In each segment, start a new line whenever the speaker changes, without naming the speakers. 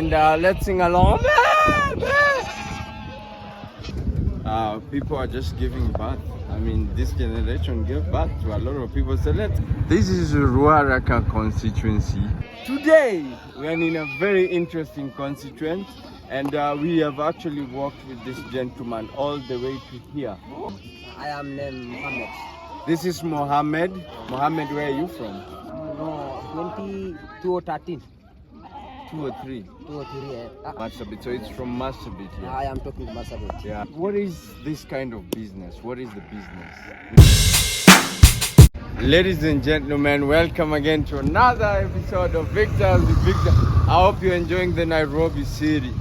and let's sing along. People are just giving birth. I mean, this generation gave birth to a lot of people. So this is Ruaraka Constituency. Today, we are in a very interesting constituent, and we have actually walked with this gentleman all the way to here.
I am named Mohammed.
This is Mohammed. Mohammed, where are you from?
No, 2013.
203.
203.
Marsabit. So it's from Marsabit. Yeah.
I am talking to Marsabit.
Yeah. What is this kind of business? What is the business? Ladies and gentlemen, welcome again to another episode of Victor's with Victor. I hope you're enjoying the Nairobi city.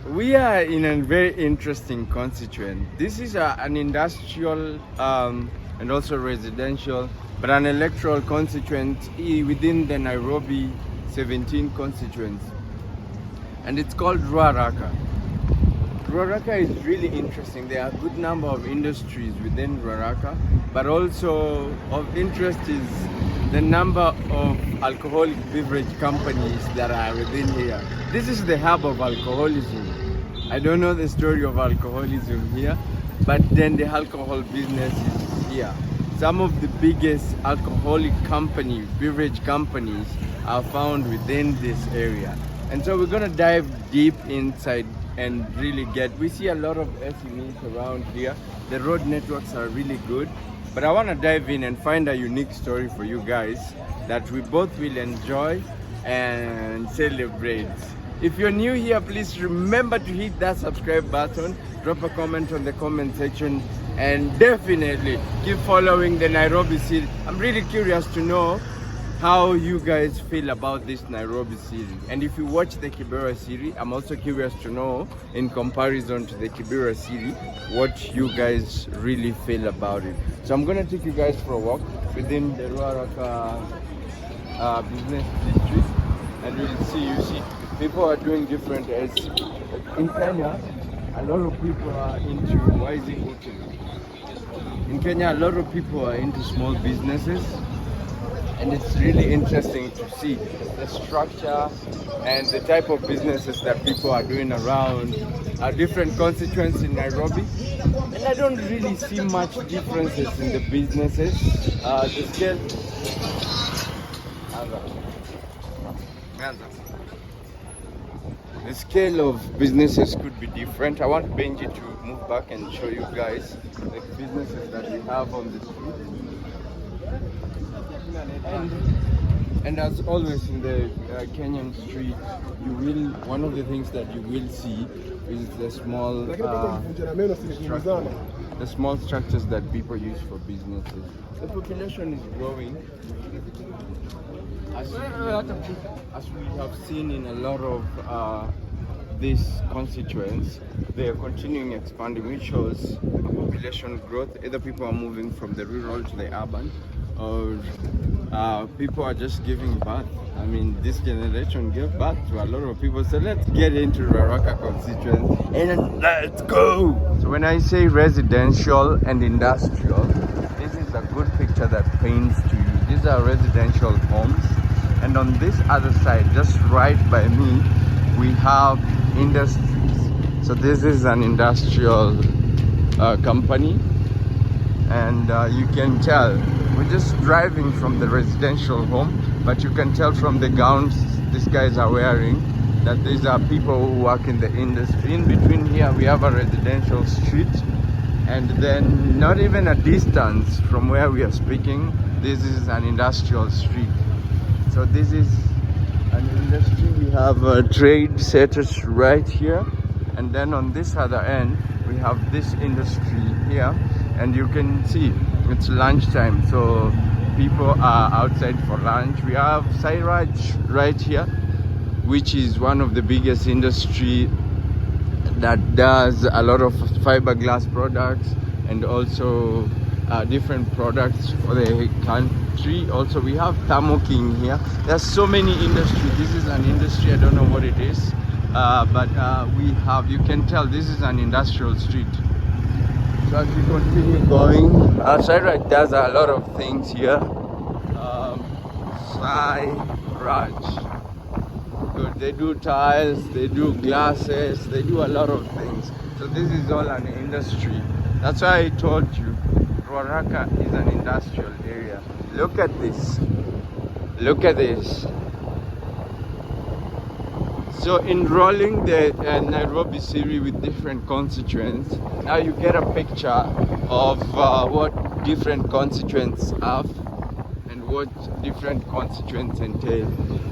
We are in a very interesting constituent. This is an industrial and also residential, but an electoral constituent within the Nairobi 17 constituents. And it's called Ruaraka. Ruaraka is really interesting. There are a good number of industries within Ruaraka, but also of interest is the number of alcoholic beverage companies that are within here. This is the hub of alcoholism. I don't know the story of alcoholism here, but then the alcohol business is here. Some of the biggest alcoholic companies, beverage companies, are found within this area. And so we're gonna dive deep inside and really we see a lot of SMEs around here. The road networks are really good, but I wanna dive in and find a unique story for you guys that we both will enjoy and celebrate. If you're new here, please remember to hit that subscribe button, drop a comment on the comment section, and definitely keep following the Nairobi city. I'm really curious to know how you guys feel about this Nairobi city. And if you watch the Kibera city, I'm also curious to know, in comparison to the Kibera city, what you guys really feel about it. So I'm gonna take you guys for a walk within the Ruaraka business district, and we'll see people are doing different. As in Kenya, a lot of people are into in Kenya, a lot of people are into small businesses, and it's really interesting to see the structure and the type of businesses that people are doing around different constituents in Nairobi. And I don't really see much differences in the businesses. The scale. The scale of businesses could be different. I want Benji to move back and show you guys the businesses that we have on the street. And as always in the Kenyan street, one of the things that you will see is the small structures that people use for businesses. The population is growing. As we have seen in a lot of these constituents, they are continuing expanding, which shows population growth. Either people are moving from the rural to the urban, or people are just giving birth. I mean, this generation gave birth to a lot of people. So let's get into Ruaraka constituency and let's go! So when I say residential and industrial, this is a good picture that paints to you. These are residential homes. And on this other side, just right by me, we have industries. So this is an industrial company, and you can tell, we're just driving from the residential home, but you can tell from the gowns these guys are wearing that these are people who work in the industry. In between here, we have a residential street, and then not even a distance from where we are speaking, this is an industrial street. So this is an industry. We have trade centers right here, and then on this other end we have this industry here, and you can see it's lunchtime, so people are outside for lunch. We have Sairaj right here, which is one of the biggest industry that does a lot of fiberglass products and also different products for the country. Also we have Thermo King here. There's so many industries. This is an industry, I don't know what it is, but you can tell this is an industrial street. So as we continue going outside, right, there's a lot of things here. Sai Raj. good. They do tiles, they do glasses, they do a lot of things. So this is all an industry. That's why I told you, Ruaraka is an industrial area. Look at this. Look at this. So enrolling the Nairobi city with different constituents, now you get a picture of what different constituents have and what different constituents entail.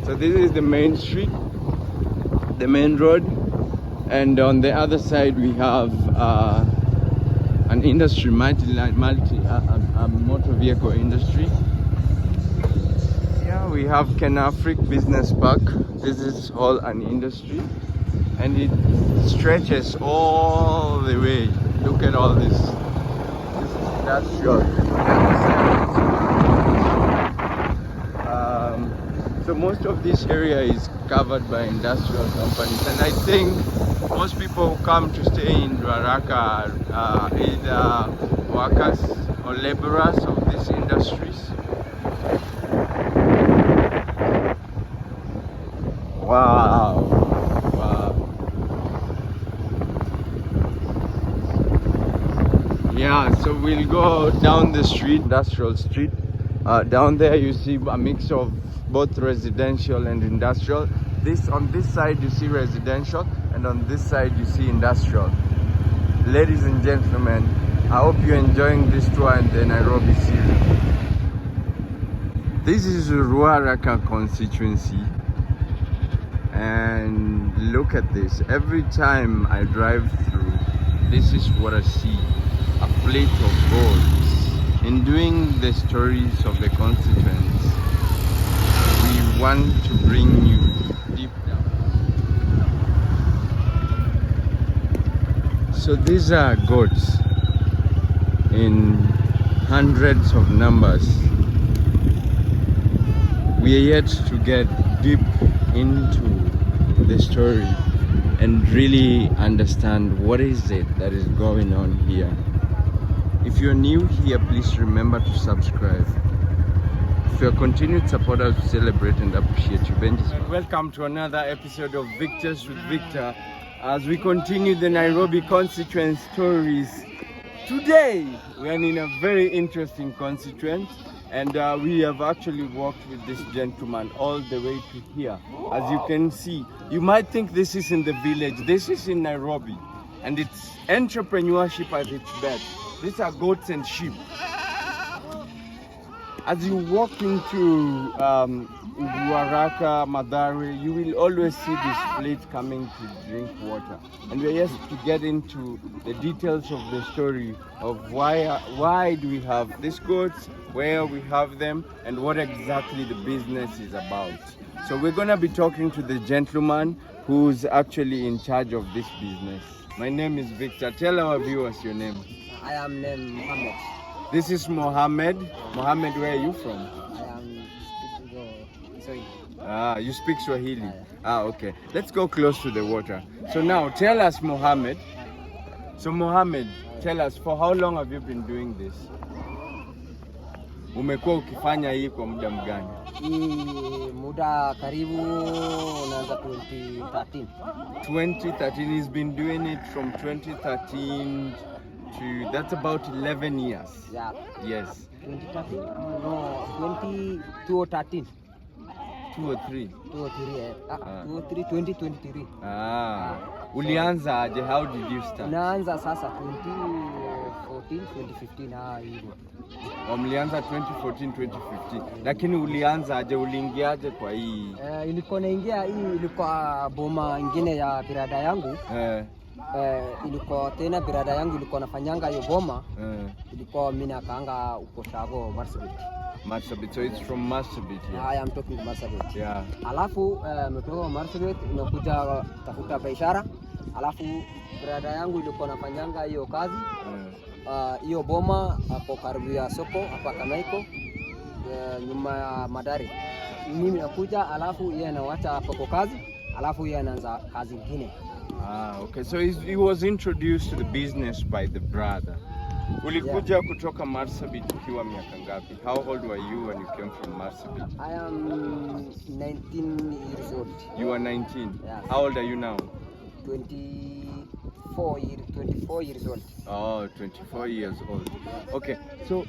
So this is the main street, the main road, and on the other side we have an industry, motor vehicle industry. Yeah, we have Kenafric Business Park. This is all an industry, and it stretches all the way. Look at all this. This is industrial. So most of this area is covered by industrial companies, and I think most people who come to stay in Ruaraka are either workers or laborers of these industries. Wow. Wow. Yeah, so we'll go down the street, industrial street. Down there you see a mix of both residential and industrial. On this side you see residential, and on this side you see industrial. Ladies and gentlemen, I hope you're enjoying this tour in the Nairobi city. This is Ruaraka Constituency, and look at this. Every time I drive through, this is what I see: a plate of boards. In doing the stories of the constituents, we want to bring you deep down. So these are goats in hundreds of numbers. We are yet to get deep into the story and really understand what is it that is going on here. If you're new here, please remember to subscribe. If you're a continued supporter, to celebrate and appreciate you. Welcome to another episode of Victors with Victor, as we continue the Nairobi constituent stories. Today, we are in a very interesting constituent, and we have actually walked with this gentleman all the way to here. As you can see, you might think this is in the village. This is in Nairobi, and it's entrepreneurship at its best. These are goats and sheep. As you walk into Ruaraka, Madare, you will always see this plate coming to drink water. And we're here to get into the details of the story of why do we have these goats, where we have them, and what exactly the business is about. So we're going to be talking to the gentleman who's actually in charge of this business. My name is Victor. Tell our viewers your name.
I am named Mohammed.
This is Mohammed. Mohammed, where are you from?
I am speaking
Ah, you speak Swahili. Ah, okay. Let's go close to the water. So now, tell us, Mohammed. So Mohammed, tell us, for how long have you been doing this? Umekuwa ukifanya hii kwa muda mgani?
Hii muda karibu unaanza 2013.
2013, he's been doing it from 2013 to, that's about 11 years.
Yeah.
Yes.
2013? No, 2013.
2 or 3?
2023.
Ulianza aje? How did you start?
Naanza sasa 2014, 2015 hivyo.
Mlianza 2014, 2015. Lakini ulianza aje? Uliingiaje kwa hii?
Ilikuwa naingia hii, ilikuwa boma ingine ya birada yangu. Ilikuwa tena birada yangu ilikuwa nafanyanga hiyo boma. Ilikuwa mimi nakaanga uko Shago Marsabit.
Marsabit, so it's from Marsabit.
Yes. I am talking Marsabit.
Yeah.
Alafu metoka Marsabit nimekuja tafuta biashara. Alafu birada yangu ilikuwa nafanyanga hiyo kazi. Hiyo boma hapo karibu ya soko hapa Kanaiko, nyuma ya Madari. Mimi nakuja, alafu yeye anawacha hapo kazi, alafu yeye anaanza kazi nyingine.
Okay. So he was introduced to the business by the brother. Ulikuja kutoka Marsabit ukiwa miaka ngapi? How old were you when you came from Marsabit?
I am 19 years old.
You are 19?
Yeah.
How old are you now?
24 years old.
Oh, 24 years old. Okay, so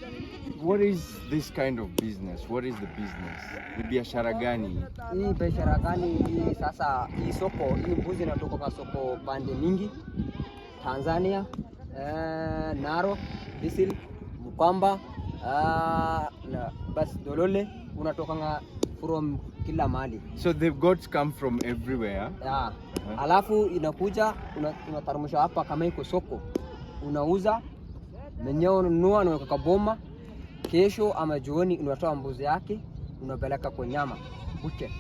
what is this kind of business? What is the business? Ni biashara gani?
Hii biashara gani hii sasa, hii soko, hii mbuzi inatoka kwa soko pande mingi. Tanzania, Narok, Bisil, Mukamba, bas Dolole, unatoka from kila mahali.
So the goats come from everywhere?
Yeah. Alafu inakuja unatarmusha hapa kama iko soko. Unauza, mwenyewe unanunua na unaweka boma. Kesho ama jioni unatoa mbuzi yake, unapeleka kwa nyama. Buche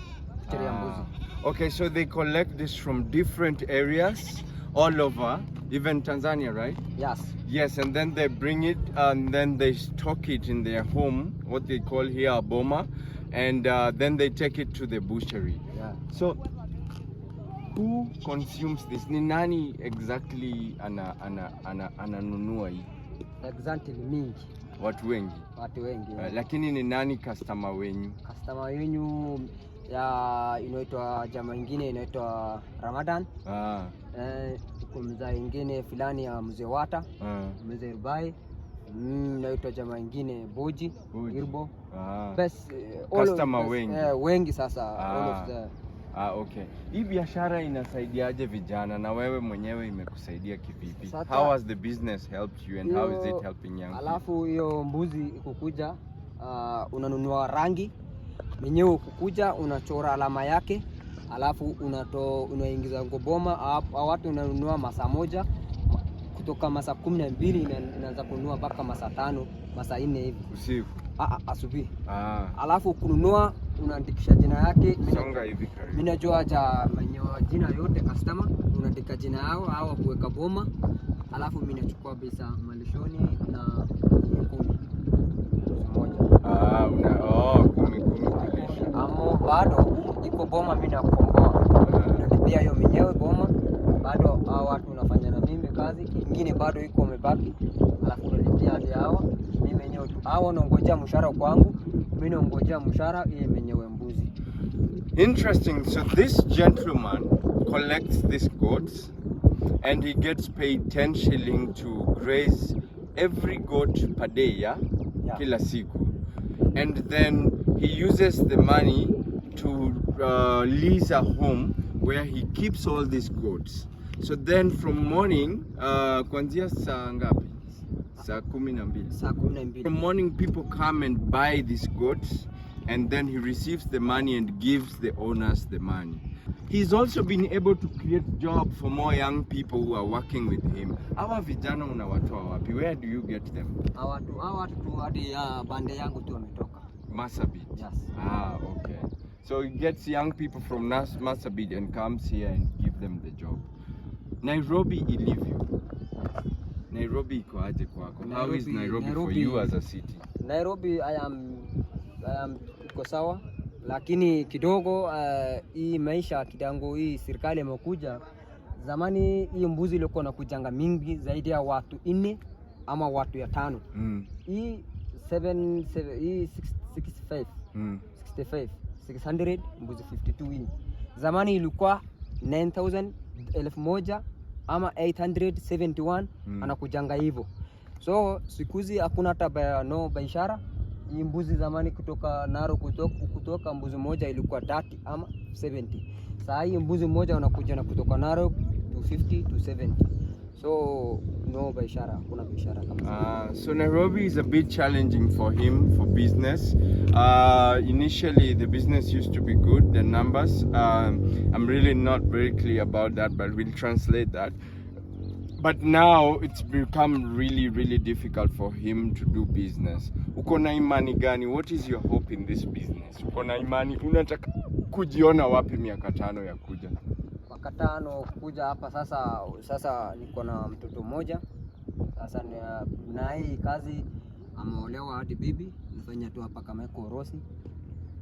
ya mbuzi.
Okay, so they collect this from different areas all over, even Tanzania, right?
Yes.
Yes, and then they bring it and then they stock it in their home, what they call here a boma, and then they take it to the butchery.
Yeah.
So who consumes this? Ni nani exactly ananunua hii?
Exactly mingi.
Watu wengi. Lakini ni nani customer wenyu?
Customer wenyu ya inaitwa jamaa ingine inaitwa Ramadan. Mzee ingine fulani ya mzee Wata, mzee Rubai. Inaitwa jamaa ingine Boji, Irbo. Best
customer
wengi sasa all of the.
Okay. Hii biashara inasaidiaje vijana na wewe mwenyewe imekusaidia kivipi? How has the business helped you and how is it helping young people?
Alafu hiyo mbuzi kukuja unanunua rangi, mwenyewe kukuja unachora alama yake, alafu unaingiza ngoboma, watu unanunua masaa moja kutoka masaa 12 inaanza kununua mpaka masaa 5, masaa 4 hivi.
Usiku.
Asubuhi. Alafu kununua unaandikisha jina yake.
Songa hivi karibu.
Mimi najua jina yote customer, unaandika jina yao au kuweka boma. Alafu mimi nachukua pesa malishoni na 10 moja. 10 amo bado iko boma mimi nakomboa. Nalipia hiyo mwenyewe boma. Bado hao watu unafanya na mimi kazi, kingine bado iko umebaki. Alafu nalipia hadi hao. Mimi mwenyewe hao naongojea mshahara kwangu. Mimi naongojea mshahara yeye mwenyewe mbuzi.
Interesting. So this gentleman collects these goats and he gets paid 10 shilling to graze every goat per day, yeah? Kila siku. And then he uses the money to lease a home where he keeps all these goats. So then from morning, kuanzia saa ngapi? Saa 12.
Saa 12.
From morning people come and buy these goats and then he receives the money and gives the owners the money. He's also been able to create job for more young people who are working with him. Hawa vijana unawatoa wapi? Where do you get them?
Hawa tu hadi bande yangu tu wametoka.
Marsabit.
Yes.
Okay. So he gets young people from Marsabit and comes here and give them the job. Nairobi ilivyo. Nairobi iko aje kwako? How is Nairobi for you as a city?
Nairobi I am iko sawa, lakini kidogo hii maisha kidango hii serikali imekuja. Zamani hii mbuzi ilikuwa nakujanga mingi zaidi ya watu 4 ama watu ya 5. Hii 65 600 mbuzi 52 hii. Zamani ilikuwa 9000 1100 ama 871 anakujanga hivyo. So sikuzi hakuna hata biashara. Hii mbuzi zamani kutoka Narok kutoka mbuzi moja ilikuwa 30 ama 70. Sasa hii mbuzi moja unakuja na kutoka Narok 250 to 70. So no biashara, kuna biashara kama
so Nairobi is a bit challenging for him for business. Initially the business used to be good, the numbers. I'm really not very clear about that, but we'll translate that. But now it's become really difficult for him to do business. Uko na imani gani? What is your hope in this business? Uko na imani, unataka kujiona wapi miaka 5 ya kuja?
Miaka 5 kuja hapa sasa niko na mtoto mmoja. Sasa na hii kazi ameolewa hadi bibi, nifanya tu hapa kama iko Rosi.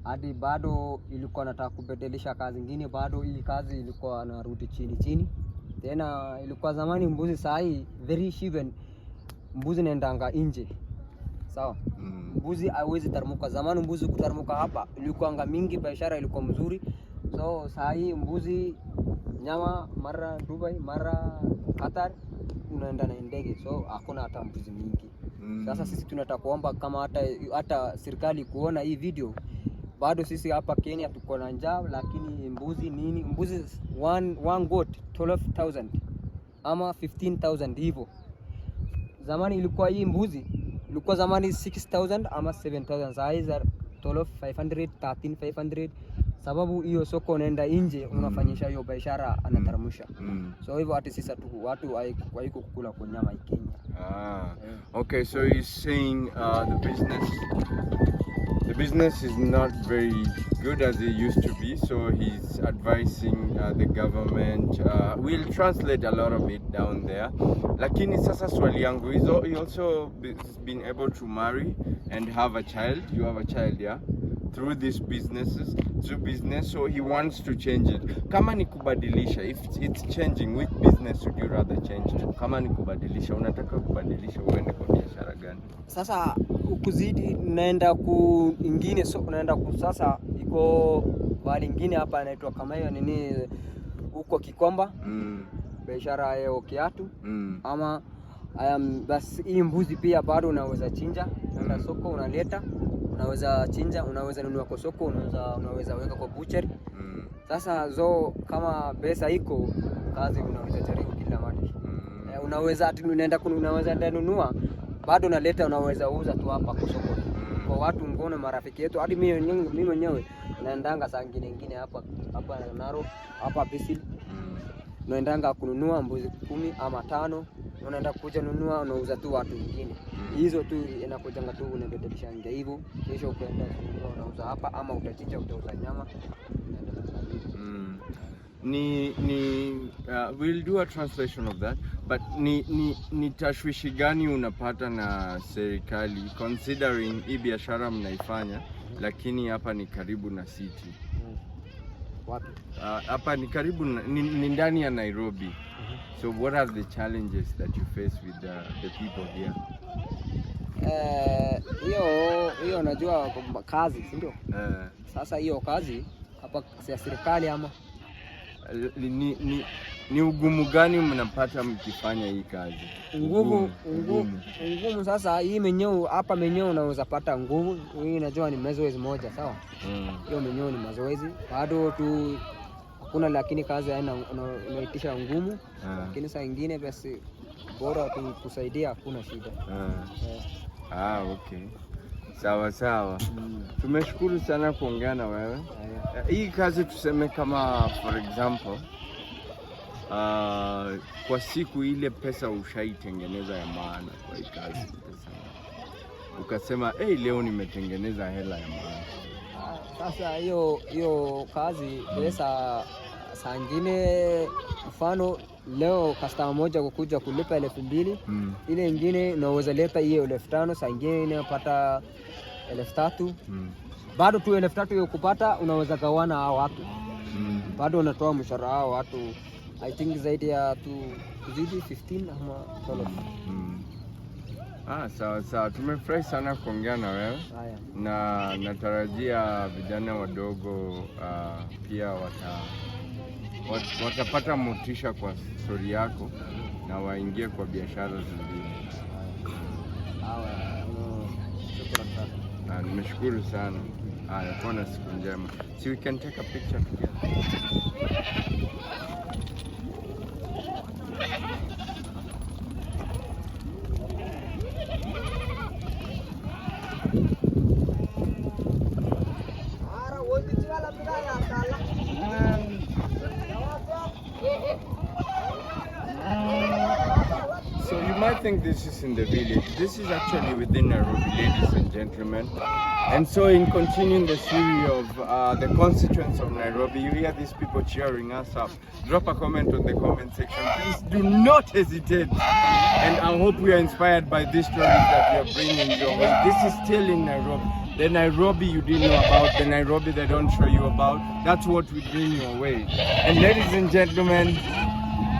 Hadi bado ilikuwa nataka kubadilisha kazi nyingine, bado hii kazi ilikuwa narudi chini. Tena ilikuwa zamani mbuzi, saa hii very shiven mbuzi naendanga nje. Sawa. Mbuzi haiwezi taramuka. Zamani mbuzi kutaramuka hapa ilikuwa mingi, biashara ilikuwa mzuri. So saa hii mbuzi nyama mara Dubai mara Qatar unaenda na ndege, so hakuna hata mbuzi mingi. Sasa sisi tunataka kuomba kama hata serikali kuona hii video. Bado sisi hapa Kenya tuko na njaa, lakini mbuzi one goat 12,000 ama 15,000 hivyo. Zamani ilikuwa hii mbuzi ilikuwa zamani 6,000 ama 7,000, saa hizi 12,500 13,500, sababu hiyo soko unaenda nje unafanyisha hiyo biashara anataramusha. So hivyo hata sisi watu haiko kukula kwa nyama ya Kenya.
Okay, so he's saying the business is not very good as it used to be, so he's advising the government. We'll translate a lot of it down there. Lakini sasa swali yangu, he also been able to marry and have a child. You have a child, yeah? Through these businesses, so he wants to change it. Kama ni kubadilisha, if it's changing, which business would you rather change to? Kama ni kubadilisha, unataka kubadilisha uende kwa biashara gani?
Sasa ukuzidi naenda ku ingine, so unaenda ku sasa iko bali ingine hapa inaitwa kama hiyo nini huko Kikomba. Biashara ya kiatu. Ama basi hii mbuzi pia bado unaweza chinja, unaenda soko unaleta, unaweza chinja, unaweza nunua kwa soko, unaweza weka kwa butchery. Sasa kama pesa iko kazi unaweza jaribu kila mali. Unaweza unaweza nunua bado unaleta, unaweza uza tu hapa kwa soko. Kwa watu ngono marafiki yetu, hadi mimi mwenyewe naendanga saa nyingine hapa Naro, hapa Bisil. Naendanga kununua mbuzi 10 ama 5, unaenda kuja nunua, unauza tu watu wengine. Hizo tu inakujanga tu unabadilisha nje hivyo, kisha ukaenda unauza hapa ama utachinja utauza nyama.
We'll do a translation of that, but ni tashwishi gani unapata na serikali considering hii biashara mnaifanya, lakini hapa ni karibu na city?
Wapi?
Hapa ni karibu ni ndani ya Nairobi. So what are the challenges that you face with the people here?
Hiyo najua kazi, si ndio? Sasa hiyo kazi hapa ya serikali ama
ni ugumu gani mnapata mkifanya hii kazi?
Ngumu. Sasa hii menyewe hapa unaweza pata ngumu. Hii najua ni mazoezi moja, sawa? Hiyo menyewe ni mazoezi. Bado tu hakuna, lakini kazi unaitisha ngumu. Lakini saa nyingine basi bora kusaidia, hakuna shida.
Okay. Sawa. Tumeshukuru sana kuongea na wewe. Hii kazi tuseme kama for example kwa siku ile pesa ushaitengeneza ya maana kwa hii kazi, ukasema leo nimetengeneza hela ya maana.
Sasa hiyo kazi pesa saa nyingine, mfano leo customer moja kukuja kulipa 2,000, ile nyingine unaweza leta hiyo 5,000, saa nyingine unapata 3,000. Bado tu 3,000 hiyo kupata unaweza gawana hao watu. Bado unatoa mshahara hao watu, I think zaidi ya kuzidi 15 ama 12.
Sawa. Tumefurahi sana kuongea na wewe. Na natarajia vijana wadogo pia watapata motisha kwa story yako na waingie kwa biashara zingine. Nimeshukuru sana. Kuwa na siku njema. So we can take a picture together. So you might think this is in the village. This is actually within Nairobi, ladies and gentlemen. And so in continuing the series of the constituents of Nairobi, you hear these people cheering us up. Drop a comment on the comment section. Please do not hesitate. And I hope we are inspired by these stories that we are bringing your way. This is still in Nairobi. The Nairobi you didn't know about, the Nairobi they don't show you about, that's what we bring your way. And ladies and gentlemen,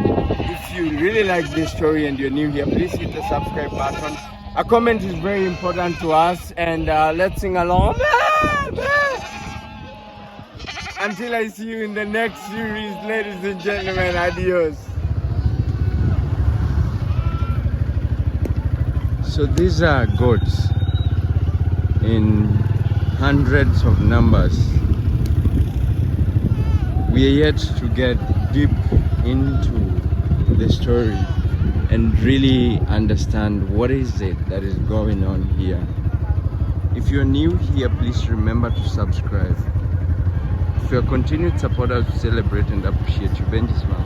If you really like this story and you're new here, please hit the subscribe button. A comment is very important to us, and let's sing along. Until I see you in the next series, ladies and gentlemen, adios. So these are goats in hundreds of numbers. We are yet to get deep into the story and really understand what is it that is going on here. If you're new here, please remember to subscribe. If you're a continued supporter, to celebrate and appreciate you, Benji Smile.